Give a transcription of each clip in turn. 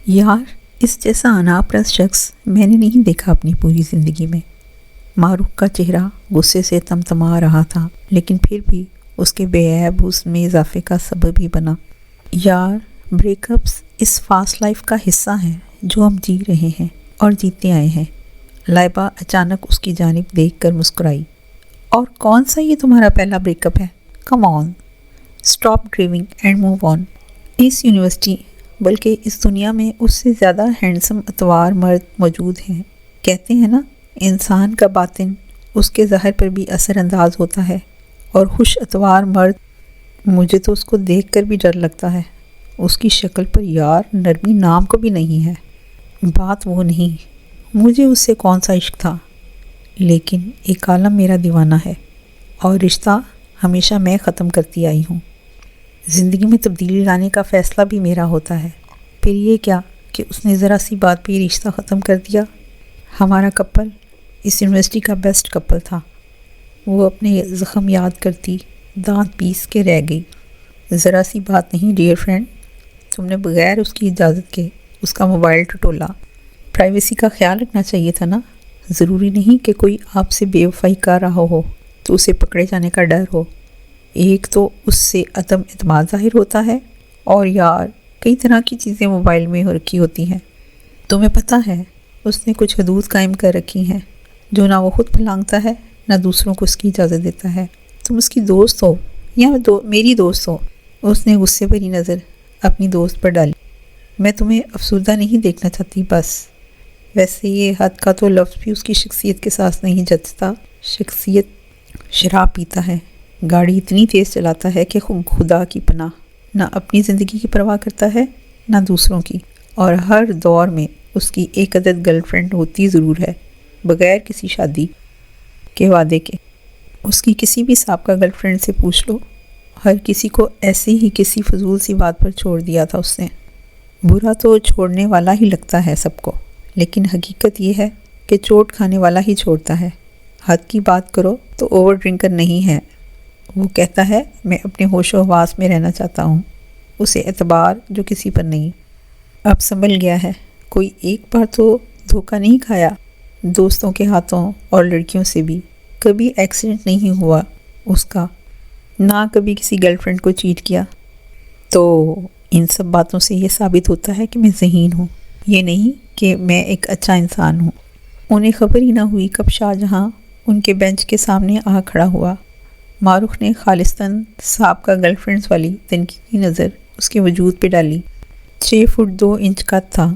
یار، اس جیسا اناپرست شخص میں نے نہیں دیکھا اپنی پوری زندگی میں۔ معروف کا چہرہ غصے سے تمتما رہا تھا، لیکن پھر بھی اس کے بے عیب حسن میں اضافے کا سبب ہی بنا۔ یار، بریک اپس اس فاسٹ لائف کا حصہ ہیں جو ہم جی رہے ہیں اور جیتے آئے ہیں۔ لائبہ اچانک اس کی جانب دیکھ کر مسکرائی۔ اور کون سا یہ تمہارا پہلا بریک اپ ہے؟ Come on, stop driving and move on. اس یونیورسٹی بلکہ اس دنیا میں اس سے زیادہ ہینڈسم اتوار مرد موجود ہیں۔ کہتے ہیں نا، انسان کا باطن اس کے ظاہر پر بھی اثر انداز ہوتا ہے، اور خوش اتوار مرد، مجھے تو اس کو دیکھ کر بھی ڈر لگتا ہے۔ اس کی شکل پر یار نرمی نام کو بھی نہیں ہے۔ بات وہ نہیں، مجھے اس سے کون سا عشق تھا، لیکن ایک عالم میرا دیوانہ ہے، اور رشتہ ہمیشہ میں ختم کرتی آئی ہوں۔ زندگی میں تبدیلی لانے کا فیصلہ بھی میرا ہوتا ہے۔ پھر یہ کیا کہ اس نے ذرا سی بات پہ یہ رشتہ ختم کر دیا۔ ہمارا کپل اس یونیورسٹی کا بیسٹ کپل تھا۔ وہ اپنے زخم یاد کرتی دانت پیس کے رہ گئی۔ ذرا سی بات نہیں ڈیئر فرینڈ، تم نے بغیر اس کی اجازت کے اس کا موبائل ٹٹولا۔ پرائیویسی کا خیال رکھنا چاہیے تھا نا۔ ضروری نہیں کہ کوئی آپ سے بے وفائی کر رہا ہو تو اسے پکڑے جانے کا ڈر ہو۔ ایک تو اس سے عدم اعتماد ظاہر ہوتا ہے، اور یار کئی طرح کی چیزیں موبائل میں ہو رکھی ہوتی ہیں۔ تمہیں پتہ ہے اس نے کچھ حدود قائم کر رکھی ہیں جو نہ وہ خود پھلانگتا ہے نہ دوسروں کو اس کی اجازت دیتا ہے۔ تم اس کی دوست ہو یا میری دوست ہو؟ اس نے غصے بھری نظر اپنی دوست پر ڈالی۔ میں تمہیں افسردہ نہیں دیکھنا چاہتی بس۔ ویسے یہ حد کا تو لفظ بھی اس کی شخصیت کے ساتھ نہیں جچتا۔ شخصیت شراب پیتا ہے، گاڑی اتنی تیز چلاتا ہے کہ خدا کی پناہ، نہ اپنی زندگی کی پرواہ کرتا ہے نہ دوسروں کی، اور ہر دور میں اس کی ایک عدد گرل فرینڈ ہوتی ضرور ہے، بغیر کسی شادی کے وعدے کے۔ اس کی کسی بھی سابقہ گرل فرینڈ سے پوچھ لو، ہر کسی کو ایسے ہی کسی فضول سی بات پر چھوڑ دیا تھا اس نے۔ برا تو چھوڑنے والا ہی لگتا ہے سب کو، لیکن حقیقت یہ ہے کہ چوٹ کھانے والا ہی چھوڑتا ہے۔ حد کی بات کرو تو اوور ڈرنکر نہیں ہے۔ وہ کہتا ہے میں اپنے ہوش و حواس میں رہنا چاہتا ہوں۔ اسے اعتبار جو کسی پر نہیں۔ اب سنبھل گیا ہے، کوئی ایک بار تو دھوکہ نہیں کھایا دوستوں کے ہاتھوں اور لڑکیوں سے بھی۔ کبھی ایکسیڈنٹ نہیں ہوا اس کا، نہ کبھی کسی گرل فرینڈ کو چیٹ کیا۔ تو ان سب باتوں سے یہ ثابت ہوتا ہے کہ میں ذہین ہوں، یہ نہیں کہ میں ایک اچھا انسان ہوں۔ انہیں خبر ہی نہ ہوئی کب شاہ جہاں ان کے بینچ کے سامنے آ کھڑا ہوا۔ معروف نے خالصتاً سابقہ گرل فرینڈز والی تنقیدی نظر اس کے وجود پہ ڈالی۔ 6 فٹ 2 انچ قد تھا،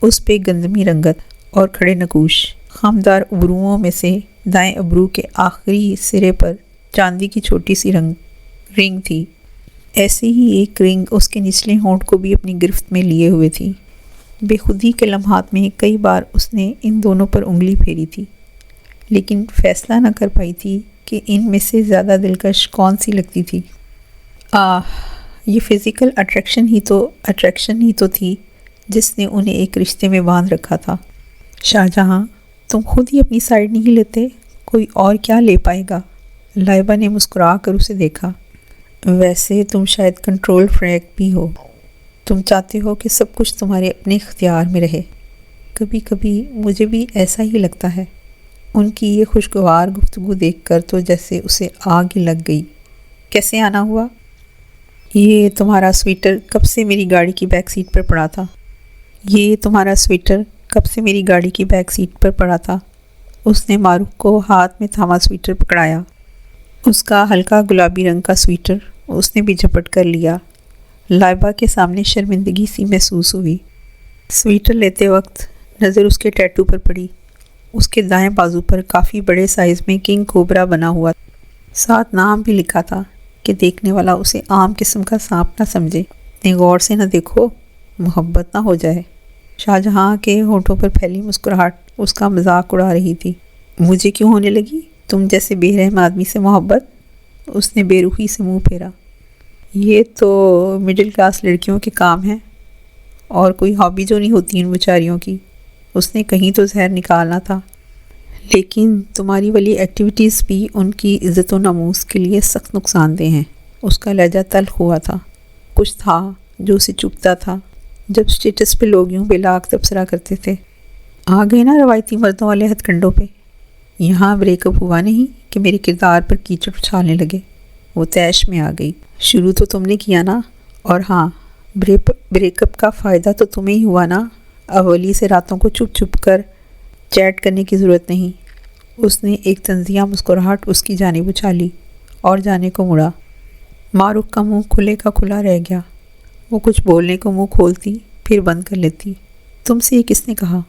اس پہ گندمی رنگت اور کھڑے نقوش۔ خامدار ابروؤں میں سے دائیں ابرو کے آخری سرے پر چاندی کی چھوٹی سی رنگ تھی۔ ایسے ہی ایک رنگ اس کے نچلے ہونٹ کو بھی اپنی گرفت میں لیے ہوئے تھی۔ بے خودی کے لمحات میں کئی بار اس نے ان دونوں پر انگلی پھیری تھی، لیکن فیصلہ نہ کر پائی تھی کہ ان میں سے زیادہ دلکش کون سی لگتی تھی۔ یہ فزیکل اٹریکشن ہی تو تھی جس نے انہیں ایک رشتے میں باندھ رکھا تھا۔ شاہ جہاں، تم خود ہی اپنی سائیڈ نہیں لیتے، کوئی اور کیا لے پائے گا؟ لائبہ نے مسکرا کر اسے دیکھا۔ ویسے تم شاید کنٹرول فریک بھی ہو، تم چاہتے ہو کہ سب کچھ تمہارے اپنے اختیار میں رہے۔ کبھی کبھی مجھے بھی ایسا ہی لگتا ہے۔ ان کی یہ خوشگوار گفتگو دیکھ کر تو جیسے اسے آگ ہی لگ گئی۔ کیسے آنا ہوا؟ یہ تمہارا سویٹر کب سے میری گاڑی کی بیک سیٹ پر پڑا تھا؟ اس نے معروف کو ہاتھ میں تھاما سویٹر پکڑایا۔ اس کا ہلکا گلابی رنگ کا سویٹر اس نے بھی جھپٹ کر لیا۔ لائبہ کے سامنے شرمندگی سی محسوس ہوئی۔ سویٹر لیتے وقت نظر اس کے ٹیٹو پر پڑی۔ اس کے دائیں بازو پر کافی بڑے سائز میں کنگ کوبرا بنا ہوا، ساتھ نام بھی لکھا تھا کہ دیکھنے والا اسے عام قسم کا سانپ نہ سمجھے۔ اتنے غور سے نہ دیکھو، محبت نہ ہو جائے۔ شاہ جہاں کے ہونٹوں پر پھیلی مسکراہٹ اس کا مذاق اڑا رہی تھی۔ مجھے کیوں ہونے لگی تم جیسے بے رحم آدمی سے محبت؟ اس نے بے رخی سے منہ پھیرا۔ یہ تو مڈل کلاس لڑکیوں کے کام ہیں، اور کوئی ہابی جو نہیں ہوتی ان بیچاریوں کی۔ اس نے کہیں تو زہر نکالنا تھا، لیکن تمہاری والی ایکٹیویٹیز بھی ان کی عزت و ناموس کے لیے سخت نقصان دہ ہیں۔ اس کا لہجہ تلخ ہوا تھا۔ کچھ تھا جو اسے چبھتا تھا، جب اسٹیٹس پہ لوگ یوں بے لاگ تبصرہ کرتے تھے۔ آ گئے نا روایتی مردوں والے ہتھ کنڈوں پہ۔ یہاں بریک اپ ہوا نہیں کہ میرے کردار پر کیچڑ اچھالنے لگے۔ وہ تیش میں آ گئی۔ شروع تو تم نے کیا نا، اور ہاں، بریک اپ کا فائدہ تو تمہیں ہی ہوا نا۔ اولی سے راتوں کو چھپ چھپ کر چیٹ کرنے کی ضرورت نہیں۔ اس نے ایک طنزیہ مسکراہٹ اس کی جانب اچھالی اور جانے کو مڑا۔ معروف کا منہ کھلے کا کھلا رہ گیا۔ وہ کچھ بولنے کو منہ کھولتی پھر بند کر لیتی۔ تم سے یہ کس نے کہا؟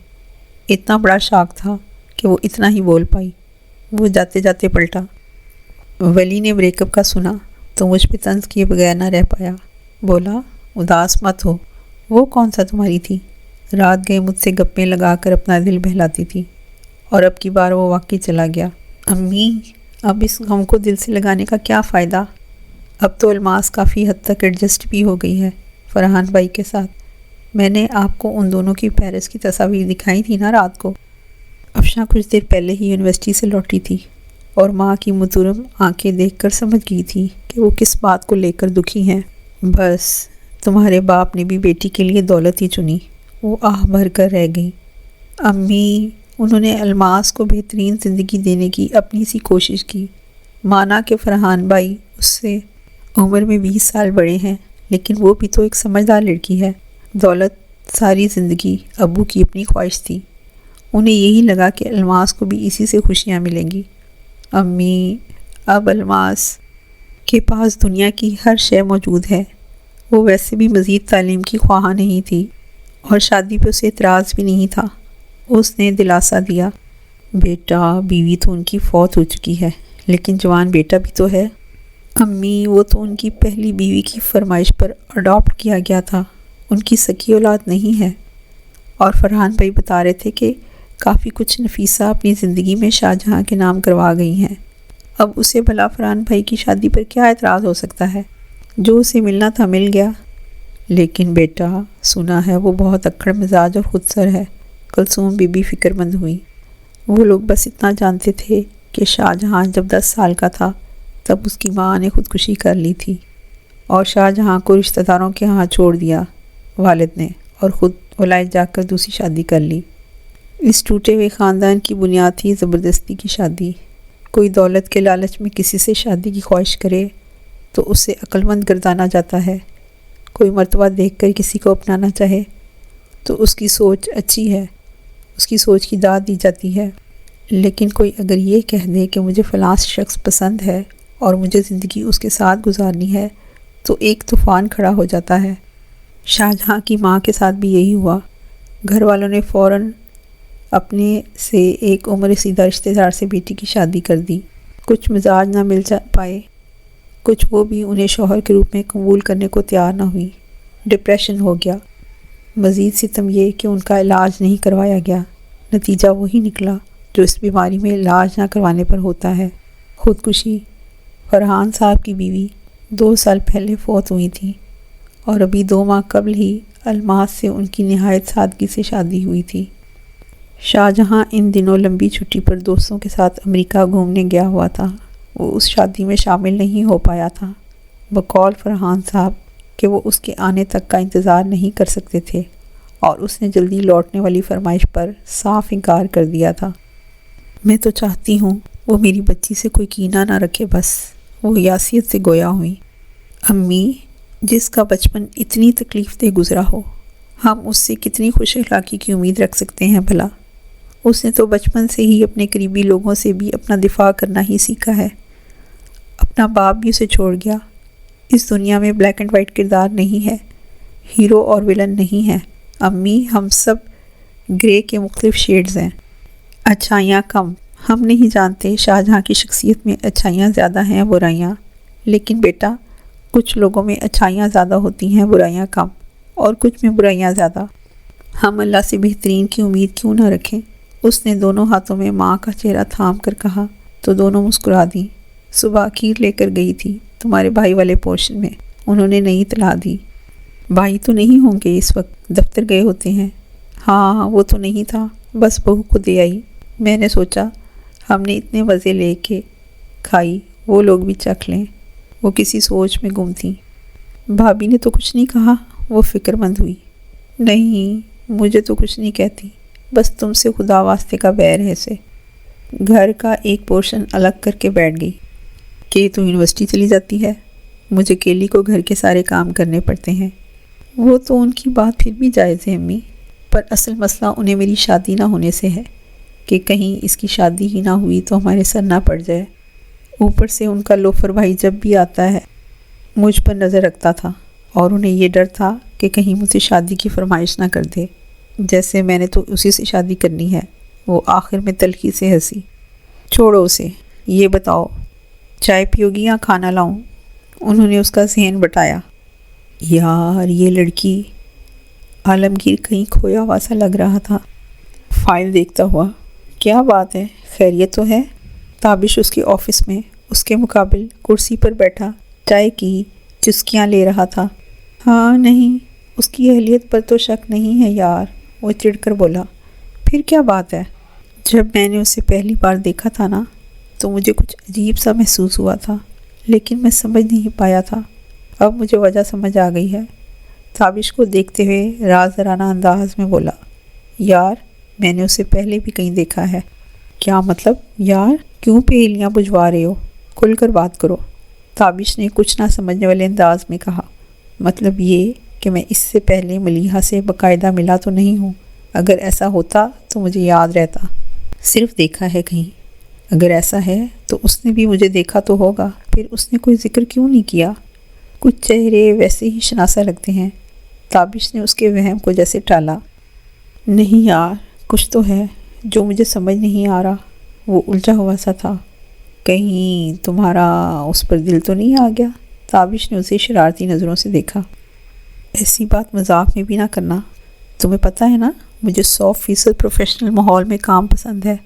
اتنا بڑا شاک تھا کہ وہ اتنا ہی بول پائی۔ وہ جاتے جاتے پلٹا۔ ولی نے بریک اپ کا سنا تو مجھ پہ طنز کیے بغیر نہ رہ پایا۔ بولا، اداس مت ہو، وہ کون سا تمہاری تھی؟ رات گئے مجھ سے گپیں لگا کر اپنا دل بہلاتی تھی، اور اب کی بار وہ واقعی چلا گیا۔ امی، اب اس غم کو دل سے لگانے کا کیا فائدہ؟ اب تو الماس کافی حد تک ایڈجسٹ بھی ہو گئی ہے فرحان بھائی کے ساتھ۔ میں نے آپ کو ان دونوں کی پیرس کی تصاویر دکھائی تھی نا رات کو۔ افشاں کچھ دیر پہلے ہی یونیورسٹی سے لوٹی تھی اور ماں کی مترم آنکھیں دیکھ کر سمجھ گئی تھی کہ وہ کس بات کو لے کر دکھی ہیں۔ بس تمہارے باپ نے بھی بیٹی کے لیے دولت ہی چنی۔ وہ آہ بھر کر رہ گئی۔ امی، انہوں نے الماس کو بہترین زندگی دینے کی اپنی سی کوشش کی۔ مانا کہ فرحان بھائی اس سے عمر میں 20 سال بڑے ہیں، لیکن وہ بھی تو ایک سمجھدار لڑکی ہے۔ دولت ساری زندگی ابو کی اپنی خواہش تھی۔ انہیں یہی لگا کہ الماس کو بھی اسی سے خوشیاں ملیں گی۔ امی، اب الماس کے پاس دنیا کی ہر شے موجود ہے۔ وہ ویسے بھی مزید تعلیم کی خواہاں نہیں تھی اور شادی پہ اسے اعتراض بھی نہیں تھا۔ اس نے دلاسا دیا، بیٹا، بیوی تو ان کی فوت ہو چکی ہے، لیکن جوان بیٹا بھی تو ہے۔ امی، وہ تو ان کی پہلی بیوی کی فرمائش پر اڈاپٹ کیا گیا تھا، ان کی سکی اولاد نہیں ہے۔ اور فرحان بھائی بتا رہے تھے کہ کافی کچھ نفیسہ اپنی زندگی میں شاہ جہاں کے نام کروا گئی ہیں۔ اب اسے بھلا فرحان بھائی کی شادی پر کیا اعتراض ہو سکتا ہے؟ جو اسے ملنا تھا مل گیا۔ لیکن بیٹا، سنا ہے وہ بہت اکڑ مزاج اور خود سر ہے۔ کلثوم بی بی فکر مند ہوئی۔ وہ لوگ بس اتنا جانتے تھے کہ شاہ جہاں جب 10 سال کا تھا تب اس کی ماں نے خودکشی کر لی تھی، اور شاہ جہاں کو رشتہ داروں کے ہاں چھوڑ دیا والد نے، اور خود ولائت جا کر دوسری شادی کر لی۔ اس ٹوٹے ہوئے خاندان کی بنیاد تھی زبردستی کی شادی۔ کوئی دولت کے لالچ میں کسی سے شادی کی خواہش کرے تو اسے عقل مند گردانا جاتا ہے۔ کوئی مرتبہ دیکھ کر کسی کو اپنانا چاہے تو اس کی سوچ اچھی ہے، اس کی سوچ کی داد دی جاتی ہے۔ لیکن کوئی اگر یہ کہہ دے کہ مجھے فلاں شخص پسند ہے اور مجھے زندگی اس کے ساتھ گزارنی ہے تو ایک طوفان کھڑا ہو جاتا ہے۔ شاہ جہاں کی ماں کے ساتھ بھی یہی ہوا۔ گھر والوں نے فوراً اپنے سے ایک عمر رسیدہ رشتہ دار سے بیٹی کی شادی کر دی۔ کچھ مزاج نہ مل پائے، کچھ وہ بھی انہیں شوہر کے روپ میں قبول کرنے کو تیار نہ ہوئی۔ ڈپریشن ہو گیا۔ مزید ستم یہ کہ ان کا علاج نہیں کروایا گیا۔ نتیجہ وہی نکلا جو اس بیماری میں علاج نہ کروانے پر ہوتا ہے، خودکشی۔ فرحان صاحب کی بیوی 2 سال پہلے فوت ہوئی تھی، اور ابھی 2 ماہ قبل ہی الماس سے ان کی نہایت سادگی سے شادی ہوئی تھی۔ شاہ جہاں ان دنوں لمبی چھٹی پر دوستوں کے ساتھ امریکہ گھومنے گیا ہوا تھا۔ وہ اس شادی میں شامل نہیں ہو پایا تھا، بقول فرحان صاحب کہ وہ اس کے آنے تک کا انتظار نہیں کر سکتے تھے، اور اس نے جلدی لوٹنے والی فرمائش پر صاف انکار کر دیا تھا۔ میں تو چاہتی ہوں وہ میری بچی سے کوئی کینہ نہ رکھے، بس۔ وہ یاسیت سے گویا ہوئی۔ امی، جس کا بچپن اتنی تکلیف دہ گزرا ہو، ہم اس سے کتنی خوش اخلاقی کی امید رکھ سکتے ہیں بھلا؟ اس نے تو بچپن سے ہی اپنے قریبی لوگوں سے بھی اپنا دفاع کرنا ہی سیکھا ہے۔ اپنا باپ بھی اسے چھوڑ گیا۔ اس دنیا میں بلیک اینڈ وائٹ کردار نہیں ہے، ہیرو اور ولن نہیں ہے امی، ہم سب گرے کے مختلف شیڈز ہیں۔ اچھائیاں کم، ہم نہیں جانتے شاہ جہاں کی شخصیت میں اچھائیاں زیادہ ہیں برائیاں، لیکن بیٹا، کچھ لوگوں میں اچھائیاں زیادہ ہوتی ہیں برائیاں کم، اور کچھ میں برائیاں زیادہ۔ ہم اللہ سے بہترین کی امید کیوں نہ رکھیں؟ اس نے دونوں ہاتھوں میں ماں کا چہرہ تھام کر کہا تو دونوں مسکرا دیں۔ صبح کھیر لے کر گئی تھی تمہارے بھائی والے پورشن میں، انہوں نے نہیں اطلاع دی۔ بھائی تو نہیں ہوں گے اس وقت، دفتر گئے ہوتے ہیں۔ ہاں، وہ تو نہیں تھا، بس بہو کو دے آئی۔ میں نے سوچا ہم نے اتنے مزے لے کے کھائی، وہ لوگ بھی چکھ لیں۔ وہ کسی سوچ میں گم تھیں۔ بھابھی نے تو کچھ نہیں کہا، وہ فکر مند ہوئی۔ نہیں، مجھے تو کچھ نہیں کہتی، بس تم سے خدا واسطے کا بیر ہے اسے۔ گھر کا ایک پورشن الگ کر کے بیٹھ گئی کہ تو یونیورسٹی چلی جاتی ہے، مجھے کیلی کو گھر کے سارے کام کرنے پڑتے ہیں۔ وہ تو ان کی بات پھر بھی جائز ہے امی، پر اصل مسئلہ انہیں میری شادی نہ ہونے سے ہے کہ کہیں اس کی شادی ہی نہ ہوئی تو ہمارے سر نہ پڑ جائے۔ اوپر سے ان کا لوفر بھائی جب بھی آتا ہے مجھ پر نظر رکھتا تھا، اور انہیں یہ ڈر تھا کہ کہیں مجھے شادی کی فرمائش نہ کر دے، جیسے میں نے تو اسی سے شادی کرنی ہے۔ وہ آخر میں تلخی سے ہنسی۔ چھوڑو اسے، یہ بتاؤ چائے پیو گی یا کھانا لاؤں؟ انہوں نے اس کا ذہن بٹایا۔ یار یہ لڑکی، عالمگیر کہیں کھویا ہوا سا لگ رہا تھا فائل دیکھتا ہوا۔ کیا بات ہے، خیریت تو ہے؟ تابش اس کے آفس میں اس کے مقابل کرسی پر بیٹھا چائے کی چسکیاں لے رہا تھا۔ ہاں نہیں، اس کی اہلیت پر تو شک نہیں ہے یار، وہ چڑ کر بولا۔ پھر کیا بات ہے؟ جب میں نے اسے پہلی بار دیکھا تھا نا تو مجھے کچھ عجیب سا محسوس ہوا تھا، لیکن میں سمجھ نہیں پایا تھا۔ اب مجھے وجہ سمجھ آ گئی ہے۔ تابش کو دیکھتے ہوئے رازدارانہ انداز میں بولا، یار میں نے اسے پہلے بھی کہیں دیکھا ہے۔ کیا مطلب یار؟ کیوں پہیلیاں بجھوا رہے ہو؟ کھل کر بات کرو، تابش نے کچھ نہ سمجھنے والے انداز میں کہا۔ مطلب یہ کہ میں اس سے پہلے ملیحہ سے باقاعدہ ملا تو نہیں ہوں، اگر ایسا ہوتا تو مجھے یاد رہتا، صرف دیکھا ہے کہیں۔ اگر ایسا ہے تو اس نے بھی مجھے دیکھا تو ہوگا، پھر اس نے کوئی ذکر کیوں نہیں کیا؟ کچھ چہرے ویسے ہی شناسا لگتے ہیں۔ تابش نے اس کے وہم کو جیسے ٹالا۔ نہیں یار، کچھ تو ہے جو مجھے سمجھ نہیں آ رہا۔ وہ الجھا ہوا سا تھا۔ کہیں تمہارا اس پر دل تو نہیں آ گیا؟ تابش نے اسے شرارتی نظروں سے دیکھا۔ ایسی بات مذاق میں بھی نہ کرنا، تمہیں پتہ ہے نا مجھے 100% پروفیشنل ماحول میں کام پسند ہے،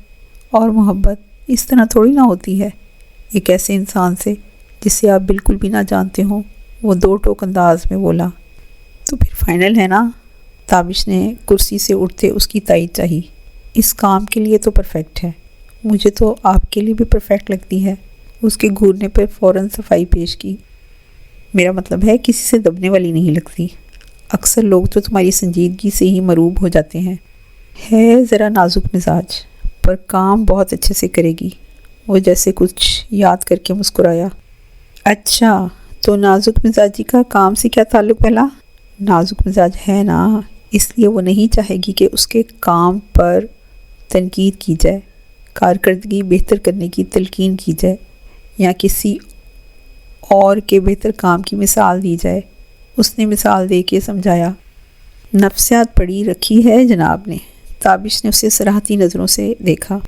اور محبت اس طرح تھوڑی نہ ہوتی ہے ایک ایسے انسان سے جسے آپ بالکل بھی نہ جانتے ہوں۔ وہ دو ٹوک انداز میں بولا۔ تو پھر فائنل ہے نا؟ تابش نے کرسی سے اٹھتے اس کی تائید چاہی۔ اس کام کے لیے تو پرفیکٹ ہے، مجھے تو آپ کے لیے بھی پرفیکٹ لگتی ہے۔ اس کے گھورنے پر فوراً صفائی پیش کی۔ میرا مطلب ہے کسی سے دبنے والی نہیں لگتی۔ اکثر لوگ تو تمہاری سنجیدگی سے ہی مروب ہو جاتے ہیں۔ ہے ذرا نازک مزاج، پر کام بہت اچھے سے کرے گی۔ وہ جیسے کچھ یاد کر کے مسکرایا۔ اچھا، تو نازک مزاجی کا کام سے کیا تعلق پہلا؟ نازک مزاج ہے نا، اس لیے وہ نہیں چاہے گی کہ اس کے کام پر تنقید کی جائے، کارکردگی بہتر کرنے کی تلقین کی جائے، یا کسی اور کے بہتر کام کی مثال دی جائے۔ اس نے مثال دے کے سمجھایا۔ نفسیات پڑھی رکھی ہے جناب نے۔ تابش نے اسے صراحتی نظروں سے دیکھا۔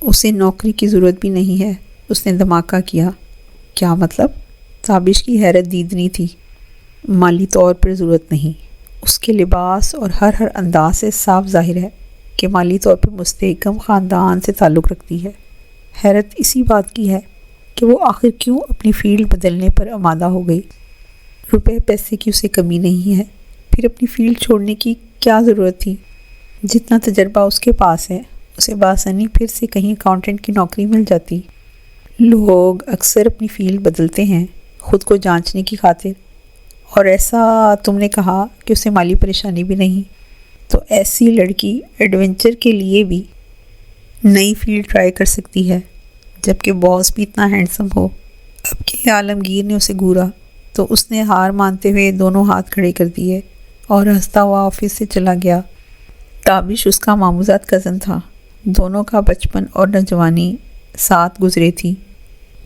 اسے نوکری کی ضرورت بھی نہیں ہے، اس نے دھماکہ کیا۔ کیا مطلب؟ تابش کی حیرت دیدنی تھی۔ مالی طور پر ضرورت نہیں، اس کے لباس اور ہر انداز سے صاف ظاہر ہے کہ مالی طور پر مستحکم خاندان سے تعلق رکھتی ہے۔ حیرت اسی بات کی ہے کہ وہ آخر کیوں اپنی فیلڈ بدلنے پر آمادہ ہو گئی۔ روپے پیسے کی اسے کمی نہیں ہے، پھر اپنی فیلڈ چھوڑنے کی کیا ضرورت تھی؟ جتنا تجربہ اس کے پاس ہے، اسے بآسانی پھر سے کہیں اکاؤنٹنٹ کی نوکری مل جاتی۔ لوگ اکثر اپنی فیلڈ بدلتے ہیں خود کو جانچنے کی خاطر، اور ایسا تم نے کہا کہ اسے مالی پریشانی بھی نہیں، تو ایسی لڑکی ایڈونچر کے لیے بھی نئی فیلڈ ٹرائی کر سکتی ہے، جبکہ باس بھی اتنا ہینڈسم ہو۔ اب کہ عالمگیر نے اسے گھورا تو اس نے ہار مانتے ہوئے دونوں ہاتھ کھڑے کر دیے اور ہنستا ہوا آفس سے چلا گیا۔ تابش اس کا ماموزاد کزن تھا، دونوں کا بچپن اور نوجوانی ساتھ گزرے تھی۔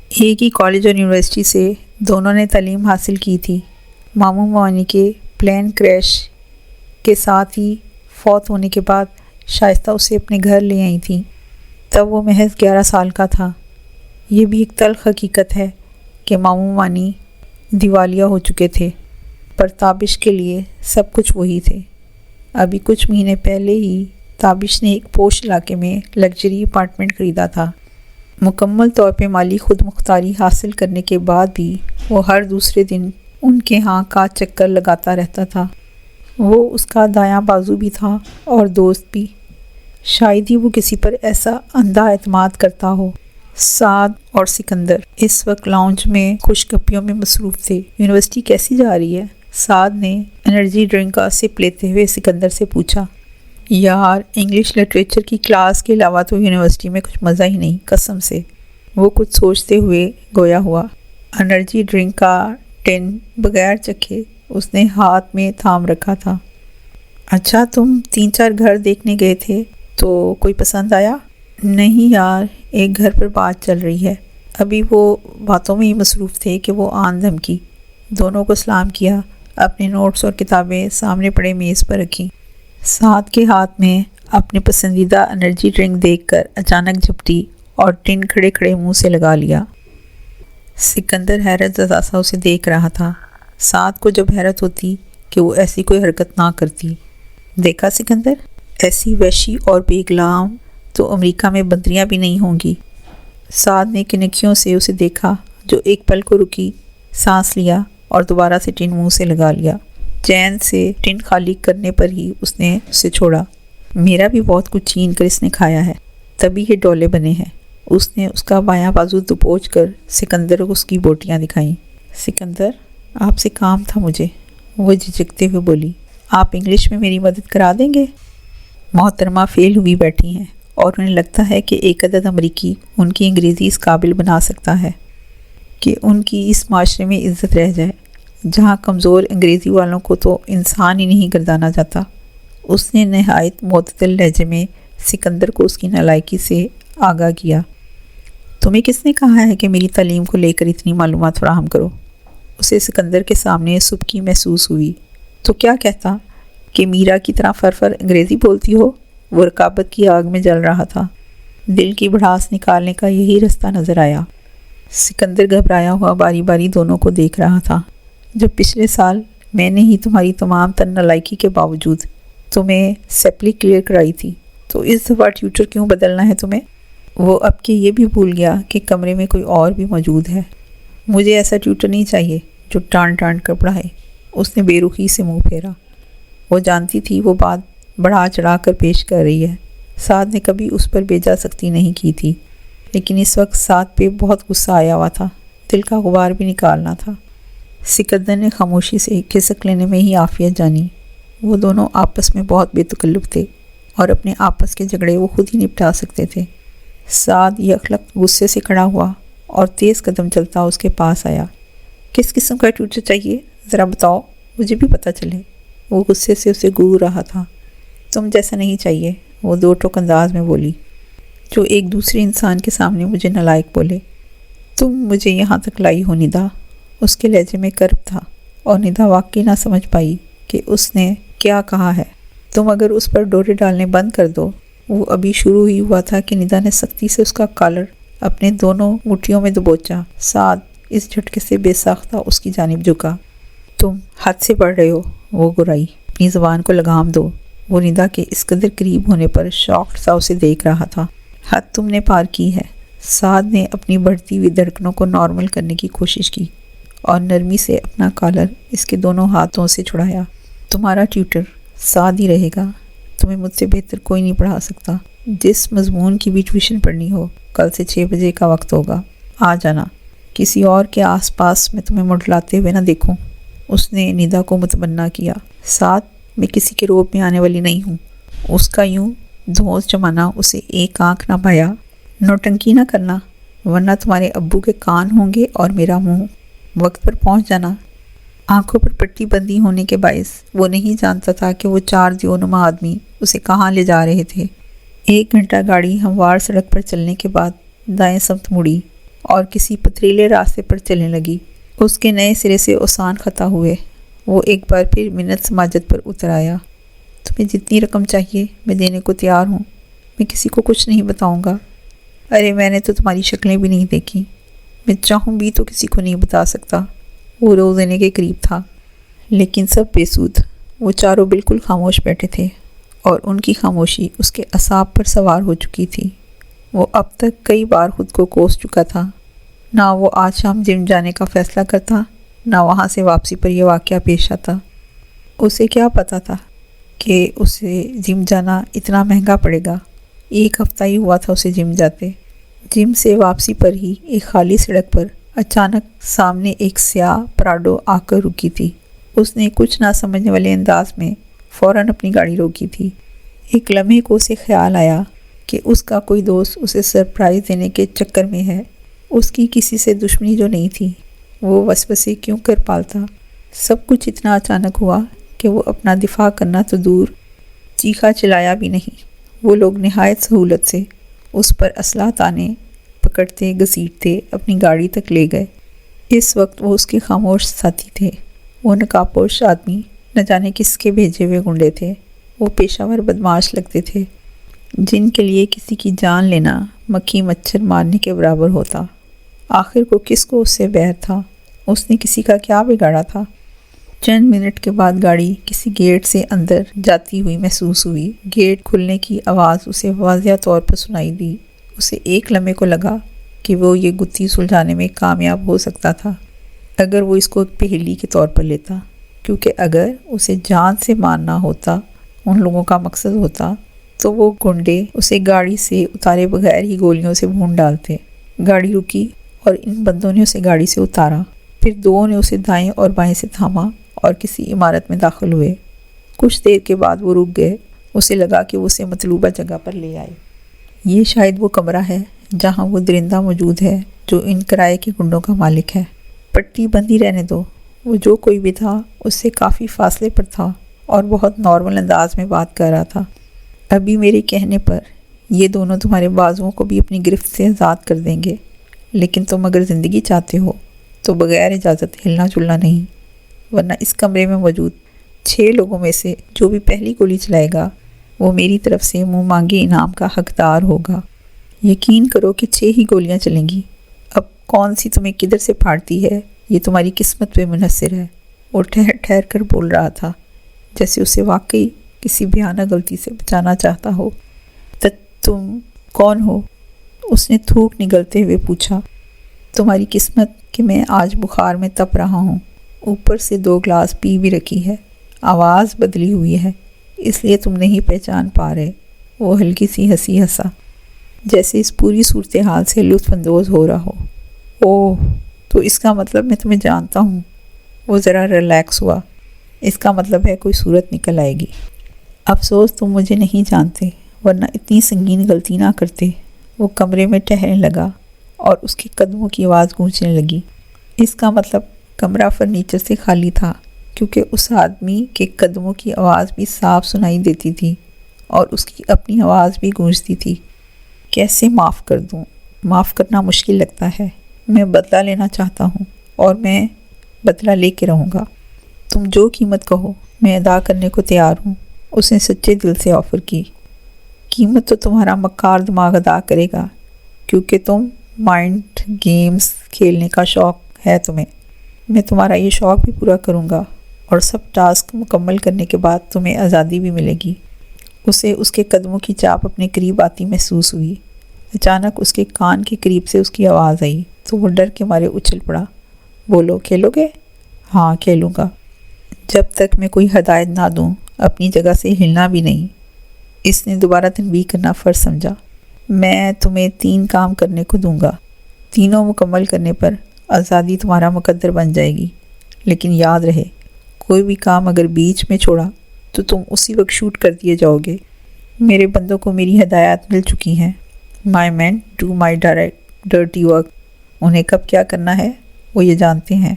ایک ہی کالج اور یونیورسٹی سے دونوں نے تعلیم حاصل کی تھی۔ ماموں موانی کے پلین کریش کے ساتھ ہی فوت ہونے کے بعد شائستہ اسے اپنے گھر لے آئی تھیں۔ تب وہ محض 11 سال کا تھا۔ یہ بھی ایک تلخ حقیقت ہے کہ ماموں موانی دیوالیہ ہو چکے تھے، پر تابش کے لیے سب کچھ وہی تھے۔ ابھی کچھ مہینے پہلے ہی تابش نے ایک پوش علاقے میں لگژری اپارٹمنٹ خریدا تھا۔ مکمل طور پہ مالی خود مختاری حاصل کرنے کے بعد بھی وہ ہر دوسرے دن ان کے ہاں کا چکر لگاتا رہتا تھا۔ وہ اس کا دایاں بازو بھی تھا اور دوست بھی۔ شاید ہی وہ کسی پر ایسا اندھا اعتماد کرتا ہو۔ سعد اور سکندر اس وقت لاؤنج میں خوش گپیوں میں مصروف تھے۔ یونیورسٹی کیسی جا رہی ہے؟ سعد نے انرجی ڈرنک کا سپ لیتے ہوئے سکندر سے پوچھا، یار انگلش لٹریچر کی کلاس کے علاوہ تو یونیورسٹی میں کچھ مزہ ہی نہیں، قسم سے۔ وہ کچھ سوچتے ہوئے گویا ہوا۔ انرجی ڈرنک کا ٹن بغیر چکھے اس نے ہاتھ میں تھام رکھا تھا۔ اچھا، تم 3-4 گھر دیکھنے گئے تھے تو کوئی پسند آیا؟ نہیں یار، ایک گھر پر بات چل رہی ہے۔ ابھی وہ باتوں میں ہی مصروف تھے کہ وہ آن دھمکی۔ دونوں کو سلام کیا، اپنے نوٹس اور کتابیں سامنے پڑے میز پر رکھیں۔ سعد کے ہاتھ میں اپنے پسندیدہ انرجی ڈرنک دیکھ کر اچانک جھپٹی اور ٹن کھڑے کھڑے منہ سے لگا لیا۔ سکندر حیرت زدہ سا اسے دیکھ رہا تھا۔ سعد کو جب حیرت ہوتی کہ وہ ایسی کوئی حرکت نہ کرتی۔ دیکھا سکندر، ایسی وحشی اور بے اقلام تو امریکہ میں بندریاں بھی نہیں ہوں گی۔ سعد نے کنکھیوں سے اسے دیکھا، جو ایک پل کو رکی، سانس لیا اور دوبارہ سے ٹن منہ سے لگا لیا۔ چین سے ٹن خالی کرنے پر ہی اس نے اسے چھوڑا۔ میرا بھی بہت کچھ چھین کر اس نے کھایا ہے، تبھی یہ ڈولے بنے ہیں۔ اس نے اس کا بایاں بازو دبوچ کر سکندر کو اس کی بوٹیاں دکھائیں۔ سکندر، آپ سے کام تھا مجھے، وہ جھجکتے ہوئے بولی۔ آپ انگلش میں میری مدد کرا دیں گے؟ محترمہ فیل ہوئی بیٹھی ہیں اور انہیں لگتا ہے کہ ایک عدد امریکی ان کی انگریزی اس قابل بنا سکتا ہے کہ ان کی اس معاشرے میں عزت رہ جائے، جہاں کمزور انگریزی والوں کو تو انسان ہی نہیں گردانا جاتا۔ اس نے نہایت معتدل لہجے میں سکندر کو اس کی نالائکی سے آگاہ کیا۔ تمہیں کس نے کہا ہے کہ میری تعلیم کو لے کر اتنی معلومات فراہم کرو؟ اسے سکندر کے سامنے سبکی محسوس ہوئی۔ تو کیا کہتا کہ میرا کی طرح فر انگریزی بولتی ہو؟ وہ رقابت کی آگ میں جل رہا تھا۔ دل کی بھڑاس نکالنے کا یہی رستہ نظر آیا۔ سکندر گھبرایا ہوا باری باری دونوں کو دیکھ رہا تھا۔ جب پچھلے سال میں نے ہی تمہاری تمام تر نالائکی کے باوجود تمہیں سیپلی کلیئر کرائی تھی، تو اس دفعہ ٹیوٹر کیوں بدلنا ہے تمہیں؟ وہ اب کہ یہ بھی بھول گیا کہ کمرے میں کوئی اور بھی موجود ہے۔ مجھے ایسا ٹیوٹر نہیں چاہیے جو ٹانٹ کر پڑھائے۔ اس نے بے رخی سے منہ پھیرا۔ وہ جانتی تھی وہ بات بڑھا چڑھا کر پیش کر رہی ہے۔ سعد نے کبھی اس پر بے جا سختی نہیں کی تھی، لیکن اس وقت سعد پہ بہت غصہ آیا ہوا تھا، دل کا غبار بھی نکالنا تھا۔ سکندر نے خاموشی سے کھسک لینے میں ہی عافیت جانی۔ وہ دونوں آپس میں بہت بے تکلف تھے اور اپنے آپس کے جھگڑے وہ خود ہی نپٹا سکتے تھے۔ سعد یکلخت غصے سے کھڑا ہوا اور تیز قدم چلتا اس کے پاس آیا۔ کس قسم کا ٹیوٹر چاہیے؟ ذرا بتاؤ، مجھے بھی پتہ چلے۔ وہ غصے سے اسے گور رہا تھا۔ تم جیسا نہیں چاہیے، وہ دو ٹوک انداز میں بولی، جو ایک دوسرے انسان کے سامنے مجھے نالائق بولے۔ تم مجھے یہاں تک لائی ہو ندا۔ اس کے لہجے میں کرب تھا اور ندا واقعی نہ سمجھ پائی کہ اس نے کیا کہا ہے۔ تم اگر اس پر ڈورے ڈالنے بند کر دو۔ وہ ابھی شروع ہی ہوا تھا کہ ندا نے سختی سے اس کا کالر اپنے دونوں مٹھیوں میں دبوچا۔ سعد اس جھٹکے سے بے ساختہ اس کی جانب جھکا۔ تم حد سے بڑھ رہے ہو، وہ گرائی۔ اپنی زبان کو لگام دو۔ وہ ندا کے اس قدر قریب ہونے پر شاکڈ سا اسے دیکھ رہا تھا۔ حد تم نے پار کی ہے۔ سعد نے اپنی بڑھتی ہوئی دھڑکنوں کو نارمل کرنے کی کوشش کی اور نرمی سے اپنا کالر اس کے دونوں ہاتھوں سے چھڑایا۔ تمہارا ٹیوٹر سعد ہی رہے گا۔ تمہیں مجھ سے بہتر کوئی نہیں پڑھا سکتا۔ جس مضمون کی بھی ٹیوشن پڑھنی ہو، کل سے 6 بجے کا وقت ہوگا، آ جانا۔ کسی اور کے آس پاس میں تمہیں منڈلاتے ہوئے نہ دیکھوں۔ اس نے ندا کو متمنا کیا۔ سعد، میں کسی کے روب میں آنے والی نہیں ہوں۔ اس کا یوں دھونس جمانا اسے ایک آنکھ نہ پایا۔ نوٹنکی نہ کرنا، ورنہ تمہارے ابو کے کان ہوں گے اور میرا منہ۔ وقت پر پہنچ جانا۔ آنکھوں پر پٹی بندی ہونے کے باعث وہ نہیں جانتا تھا کہ وہ 4 دیونما آدمی اسے کہاں لے جا رہے تھے۔ 1 گھنٹہ گاڑی ہموار سڑک پر چلنے کے بعد دائیں سمت مڑی اور کسی پتھریلے راستے پر چلنے لگی۔ اس کے نئے سرے سے اوسان خطا ہوئے۔ وہ ایک بار پھر منت سماجت پر اتر آیا۔ تمہیں جتنی رقم چاہیے میں دینے کو تیار ہوں۔ میں کسی کو کچھ نہیں بتاؤں گا۔ ارے میں نے تو تمہاری شکلیں بھی نہیں دیکھی۔ میں چاہوں بھی تو کسی کو نہیں بتا سکتا۔ وہ رو دینے کے قریب تھا، لیکن سب بے سود۔ وہ چاروں بالکل خاموش بیٹھے تھے اور ان کی خاموشی اس کے اعصاب پر سوار ہو چکی تھی۔ وہ اب تک کئی بار خود کو کوس چکا تھا۔ نہ وہ آج شام جم جانے کا فیصلہ کرتا، نہ وہاں سے واپسی پر یہ واقعہ پیش آتا۔ اسے کیا پتا تھا کہ اسے جم جانا اتنا مہنگا پڑے گا۔ 1 ہفتہ ہی ہوا تھا اسے جم جاتے۔ جم سے واپسی پر ہی ایک خالی سڑک پر اچانک سامنے ایک سیاہ پراڈو آ کر رکی تھی۔ اس نے کچھ نہ سمجھنے والے انداز میں فوراً اپنی گاڑی روکی تھی۔ ایک لمحے کو اسے خیال آیا کہ اس کا کوئی دوست اسے سرپرائز دینے کے چکر میں ہے۔ اس کی کسی سے دشمنی جو نہیں تھی، وہ وسوسے کیوں کر پالتا؟ سب کچھ اتنا اچانک ہوا کہ وہ اپنا دفاع کرنا تو دور، چیخا چلایا بھی نہیں۔ وہ لوگ نہایت سہولت سے اس پر اسلحہ تانے پکڑتے گھسیٹتے اپنی گاڑی تک لے گئے۔ اس وقت وہ اس کے خاموش ساتھی تھے۔ وہ نقابپوش آدمی نہ جانے کس کے بھیجے ہوئے گنڈے تھے۔ وہ پیشہ ور بدماش لگتے تھے، جن کے لیے کسی کی جان لینا مکھی مچھر مارنے کے برابر ہوتا۔ آخر کو کس کو اس سے بیر تھا؟ اس نے کسی کا کیا بگاڑا تھا؟ چند منٹ کے بعد گاڑی کسی گیٹ سے اندر جاتی ہوئی محسوس ہوئی۔ گیٹ کھلنے کی آواز اسے واضح طور پر سنائی دی۔ اسے ایک لمحے کو لگا کہ وہ یہ گتھی سلجھانے میں کامیاب ہو سکتا تھا اگر وہ اس کو ایک پہیلی کے طور پر لیتا، کیونکہ اگر اسے جان سے مارنا ہوتا، ان لوگوں کا مقصد ہوتا، تو وہ گنڈے اسے گاڑی سے اتارے بغیر ہی گولیوں سے بھون ڈالتے۔ گاڑی رکی اور ان بندوں نے اسے گاڑی سے اتارا۔ پھر دو نے اسے دائیں اور بائیں سے تھاما اور کسی عمارت میں داخل ہوئے۔ کچھ دیر کے بعد وہ رک گئے۔ اسے لگا کہ وہ اسے مطلوبہ جگہ پر لے آئے۔ یہ شاید وہ کمرہ ہے جہاں وہ درندہ موجود ہے جو ان کرائے کے گنڈوں کا مالک ہے۔ پٹی بندی رہنے دو۔ وہ جو کوئی بھی تھا اس سے کافی فاصلے پر تھا اور بہت نارمل انداز میں بات کر رہا تھا۔ ابھی میرے کہنے پر یہ دونوں تمہارے بازوؤں کو بھی اپنی گرفت سے آزاد کر دیں گے، لیکن تم اگر زندگی چاہتے ہو تو بغیر اجازت ہلنا جلنا نہیں، ورنہ اس کمرے میں موجود 6 لوگوں میں سے جو بھی پہلی گولی چلائے گا وہ میری طرف سے منہ مانگے انعام کا حقدار ہوگا۔ یقین کرو کہ 6 ہی گولیاں چلیں گی۔ اب کون سی تمہیں کدھر سے پھاڑتی ہے یہ تمہاری قسمت پہ منحصر ہے۔ وہ ٹھہر ٹھہر کر بول رہا تھا جیسے اسے واقعی کسی بھیانک غلطی سے بچانا چاہتا ہو۔ تم کون ہو؟ اس نے تھوک نگلتے ہوئے پوچھا۔ تمہاری قسمت کہ میں آج بخار میں تپ رہا ہوں، اوپر سے 2 گلاس پی بھی رکھی ہے، آواز بدلی ہوئی ہے، اس لیے تم نہیں پہچان پا رہے۔ وہ ہلکی سی ہنسی ہنسا، جیسے اس پوری صورتحال سے لطف اندوز ہو رہا ہو۔ اوہ، تو اس کا مطلب میں تمہیں جانتا ہوں۔ وہ ذرا ریلیکس ہوا۔ اس کا مطلب ہے کوئی صورت نکل آئے گی۔ افسوس تم مجھے نہیں جانتے، ورنہ اتنی سنگین غلطی نہ کرتے۔ وہ کمرے میں ٹہلنے لگا اور اس کے قدموں کی آواز گونجنے لگی۔ اس کا مطلب کمرہ فرنیچر سے خالی تھا، کیونکہ اس آدمی کے قدموں کی آواز بھی صاف سنائی دیتی تھی اور اس کی اپنی آواز بھی گونجتی تھی۔ کیسے معاف کر دوں؟ معاف کرنا مشکل لگتا ہے۔ میں بدلہ لینا چاہتا ہوں اور میں بدلہ لے کے رہوں گا۔ تم جو قیمت کہو میں ادا کرنے کو تیار ہوں۔ اس نے سچے دل سے آفر کی۔ قیمت تو تمہارا مکار دماغ ادا کرے گا، کیونکہ تم مائنڈ گیمز کھیلنے کا شوق ہے تمہیں۔ میں تمہارا یہ شوق بھی پورا کروں گا اور سب ٹاسک مکمل کرنے کے بعد تمہیں آزادی بھی ملے گی۔ اسے اس کے قدموں کی چاپ اپنے قریب آتی محسوس ہوئی۔ اچانک اس کے کان کے قریب سے اس کی آواز آئی تو وہ ڈر کے مارے اچھل پڑا۔ بولو، کھیلو گے؟ ہاں کھیلوں گا، جب تک میں کوئی ہدایت نہ دوں اپنی جگہ سے ہلنا بھی نہیں۔ اس نے دوبارہ تنبیہ کرنا فرض سمجھا۔ میں تمہیں 3 کام کرنے کو دوں گا، تینوں مکمل کرنے پر آزادی تمہارا مقدر بن جائے گی، لیکن یاد رہے کوئی بھی کام اگر بیچ میں چھوڑا تو تم اسی وقت شوٹ کر دیے جاؤ گے۔ میرے بندوں کو میری ہدایات مل چکی ہیں۔ مائی مین ڈو مائی ڈرٹی ورک۔ انہیں کب کیا کرنا ہے وہ یہ جانتے ہیں۔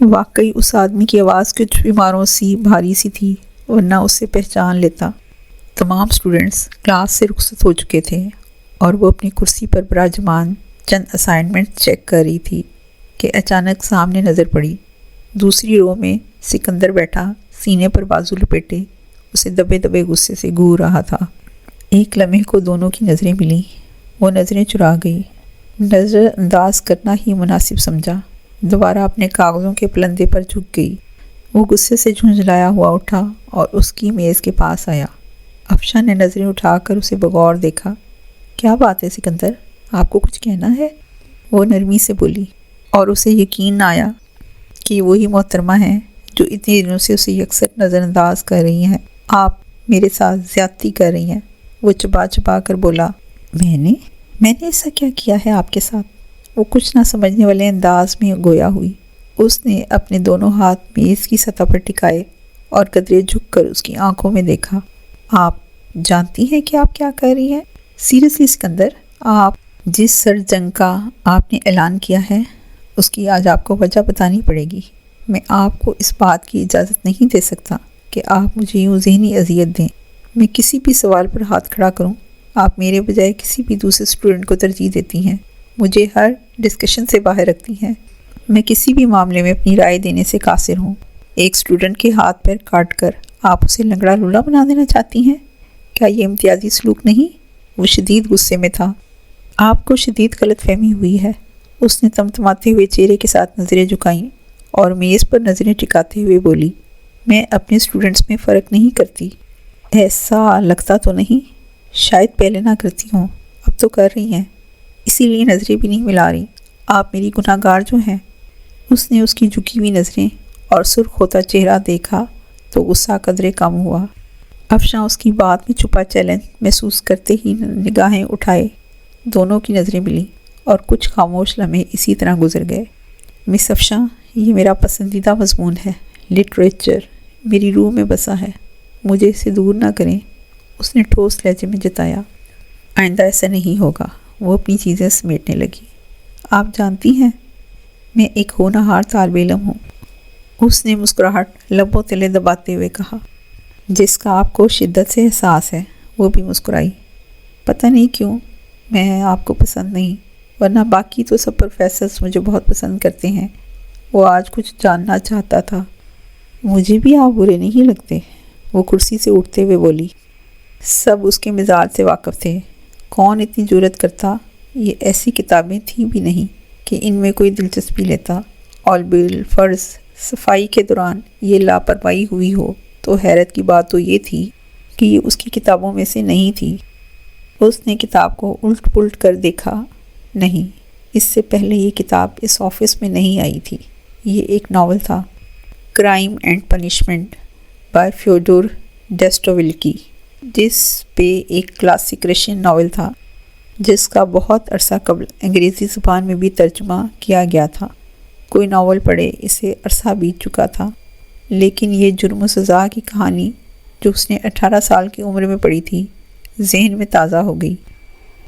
واقعی اس آدمی کی آواز کچھ بیماروں سی بھاری سی تھی، ورنہ اسے پہچان لیتا۔ تمام سٹوڈنٹس کلاس سے رخصت ہو چکے تھے اور وہ اپنی کرسی پر براجمان چند اسائنمنٹ چیک کر رہی تھی کہ اچانک سامنے نظر پڑی۔ دوسری رو میں سکندر بیٹھا، سینے پر بازو لپیٹے، اسے دبے دبے غصے سے گھور رہا تھا۔ ایک لمحے کو دونوں کی نظریں ملیں۔ وہ نظریں چرا گئی۔ نظر انداز کرنا ہی مناسب سمجھا۔ دوبارہ اپنے کاغذوں کے پلندے پر جھک گئی۔ وہ غصے سے جھنجھلایا ہوا اٹھا اور اس کی میز کے پاس آیا۔ افشاں نے نظریں اٹھا کر اسے بغور دیکھا۔ کیا بات ہے سکندر، آپ کو کچھ کہنا ہے؟ وہ نرمی سے بولی، اور اسے یقین نہ آیا کہ وہی محترمہ ہیں جو اتنے دنوں سے اسے یکسر نظر انداز کر رہی ہیں۔ آپ میرے ساتھ زیادتی کر رہی ہیں۔ وہ چبا چبا کر بولا، میں نے ایسا کیا کیا ہے آپ کے ساتھ؟ وہ کچھ نہ سمجھنے والے انداز میں گویا ہوئی۔ اس نے اپنے دونوں ہاتھ میز کی سطح پر ٹکائے اور قدرے جھک کر اس کی آنکھوں میں دیکھا۔ آپ جانتی ہیں کہ آپ کیا کر رہی ہیں؟ سیریسلی سکندر، آپ جس سر جنگ کا آپ نے اعلان کیا ہے اس کی آج آپ کو وجہ بتانی پڑے گی۔ میں آپ کو اس بات کی اجازت نہیں دے سکتا کہ آپ مجھے یوں ذہنی اذیت دیں۔ میں کسی بھی سوال پر ہاتھ کھڑا کروں، آپ میرے بجائے کسی بھی دوسرے اسٹوڈنٹ کو ترجیح دیتی ہیں، مجھے ہر ڈسکشن سے باہر رکھتی ہیں۔ میں کسی بھی معاملے میں اپنی رائے دینے سے قاصر ہوں۔ ایک اسٹوڈنٹ کے ہاتھ پیر کاٹ کر آپ اسے لنگڑا لولا بنا دینا چاہتی ہیں؟ کیا یہ امتیازی سلوک نہیں؟ وہ شدید غصے میں تھا۔ آپ کو شدید غلط فہمی ہوئی ہے، اس نے تمتماتے ہوئے چہرے کے ساتھ نظریں جھکائیں اور میز پر نظریں ٹکاتے ہوئے بولی، میں اپنے اسٹوڈنٹس میں فرق نہیں کرتی۔ ایسا لگتا تو نہیں؟ شاید پہلے نہ کرتی ہوں، اب تو کر رہی ہیں، اسی لیے نظریں بھی نہیں ملا رہی۔ آپ میری گناہ گار جو ہیں۔ اس نے اس کی جھکی ہوئی نظریں اور سرخ ہوتا چہرہ دیکھا تو غصہ قدرے کم ہوا۔ افشاں اس کی بات میں چھپا چیلنج محسوس کرتے ہی نگاہیں اٹھائے، دونوں کی نظریں ملیں اور کچھ خاموش لمحے اسی طرح گزر گئے۔ مس افشاں، یہ میرا پسندیدہ مضمون ہے، لٹریچر میری روح میں بسا ہے، مجھے اسے دور نہ کریں، اس نے ٹھوس لہجے میں جتایا۔ آئندہ ایسا نہیں ہوگا۔ وہ اپنی چیزیں سمیٹنے لگی۔ آپ جانتی ہیں میں ایک ہونہار طالب علم ہوں، اس نے مسکراہٹ لبوں تلے دباتے ہوئے کہا، جس کا آپ کو شدت سے احساس ہے۔ وہ بھی مسکرائی۔ پتہ نہیں کیوں میں آپ کو پسند نہیں، ورنہ باقی تو سب پروفیسرز مجھے بہت پسند کرتے ہیں۔ وہ آج کچھ جاننا چاہتا تھا۔ مجھے بھی آپ برے نہیں لگتے، وہ کرسی سے اٹھتے ہوئے بولی۔ سب اس کے مزاج سے واقف تھے۔ کون اتنی جرأت کرتا؟ یہ ایسی کتابیں تھیں بھی نہیں کہ ان میں کوئی دلچسپی لیتا، اور بالفرض صفائی کے دوران یہ لاپرواہی ہوئی ہو تو حیرت کی بات تو یہ تھی کہ یہ اس کی کتابوں میں سے نہیں تھی۔ اس نے کتاب کو الٹ پلٹ کر دیکھا۔ نہیں، اس سے پہلے یہ کتاب اس آفس میں نہیں آئی تھی۔ یہ ایک ناول تھا، crime and punishment by Fyodor Dostoevsky, جس پہ ایک کلاسک رشین ناول تھا جس کا بہت عرصہ قبل انگریزی زبان میں بھی ترجمہ کیا گیا تھا۔ کوئی ناول پڑھے اسے عرصہ بیت چکا تھا، لیکن یہ جرم و سزا کی کہانی جو اس نے 18 سال کی عمر میں پڑھی تھی ذہن میں تازہ ہو گئی۔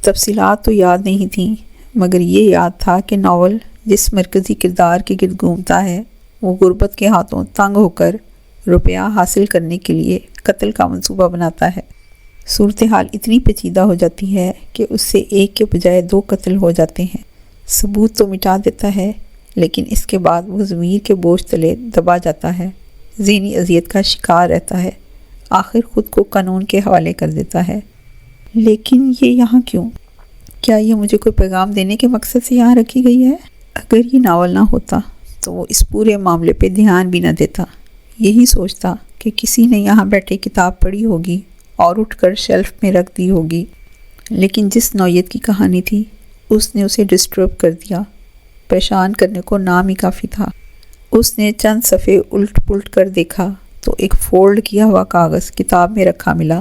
تفصیلات تو یاد نہیں تھیں، مگر یہ یاد تھا کہ ناول جس مرکزی کردار کے گرد گھومتا ہے وہ غربت کے ہاتھوں تنگ ہو کر روپیہ حاصل کرنے کے لیے قتل کا منصوبہ بناتا ہے۔ صورتحال اتنی پیچیدہ ہو جاتی ہے کہ اس سے ایک کے بجائے 2 قتل ہو جاتے ہیں۔ ثبوت تو مٹا دیتا ہے، لیکن اس کے بعد وہ ضمیر کے بوجھ تلے دبا جاتا ہے، ذہنی اذیت کا شکار رہتا ہے، آخر خود کو قانون کے حوالے کر دیتا ہے۔ لیکن یہ یہاں کیوں؟ کیا یہ مجھے کوئی پیغام دینے کے مقصد سے یہاں رکھی گئی ہے؟ اگر یہ ناول نہ ہوتا تو وہ اس پورے معاملے پہ دھیان بھی نہ دیتا، یہی سوچتا کہ کسی نے یہاں بیٹھے کتاب پڑھی ہوگی اور اٹھ کر شیلف میں رکھ دی ہوگی۔ لیکن جس نوعیت کی کہانی تھی اس نے اسے ڈسٹرب کر دیا، پریشان کرنے کو نام ہی کافی تھا۔ اس نے چند صفحے الٹ پلٹ کر دیکھا تو ایک فولڈ کیا ہوا کاغذ کتاب میں رکھا ملا۔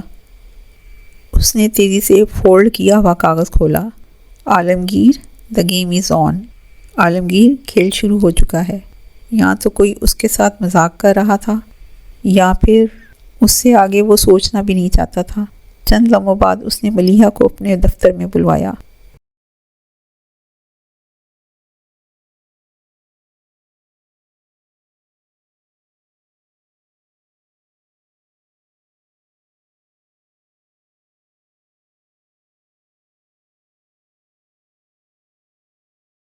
اس نے تیزی سے فولڈ کیا ہوا کاغذ کھولا۔ عالمگیر، دا گیم از آن۔ عالمگیر، کھیل شروع ہو چکا ہے۔ یہاں تو کوئی اس کے ساتھ مذاق کر رہا تھا، یا پھر اس سے آگے وہ سوچنا بھی نہیں چاہتا تھا۔ چند لمحوں بعد اس نے ملیحہ کو اپنے دفتر میں بلوایا۔